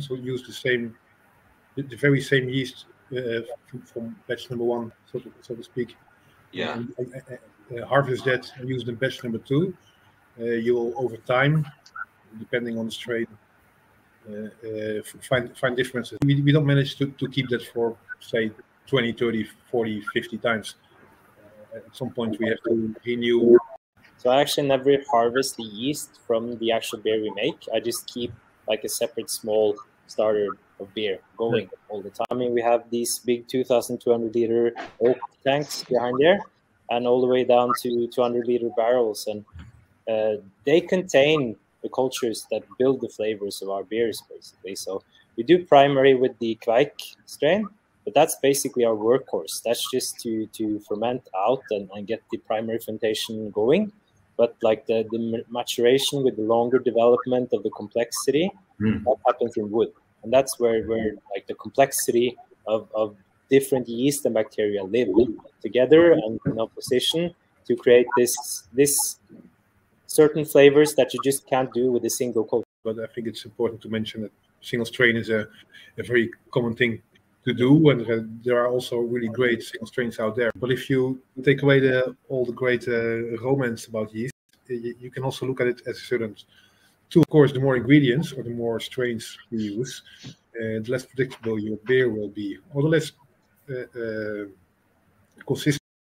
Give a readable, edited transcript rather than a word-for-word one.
So use the very same yeast from batch number 1, so to speak. Yeah. Harvest that and use the batch number 2. You will, over time, depending on the strain, find differences. We don't manage to keep that for, say, 20, 30, 40, 50 times. At some point, we have to renew. So I actually never harvest the yeast from the actual beer we make. I just keep like a separate small starter of beer going all the time. I mean, we have these big 2,200 liter oak tanks behind there, and all the way down to 200 liter barrels, and they contain the cultures that build the flavors of our beers, basically. So we do primary with the Kveik strain, but that's basically our workhorse. That's just to ferment out and get the primary fermentation going. But like the maturation with the longer development of the complexity, that happens in wood. And that's where like the complexity of different yeast and bacteria live together and in opposition to create this certain flavors that you just can't do with a single culture. But I think it's important to mention that single strain is a very common thing to do, and there are also really great single strains out there. But if you take away all the great romance about yeast, you can also look at it as a certain tool. Of course, the more ingredients or the more strains you use, the less predictable your beer will be, or the less consistent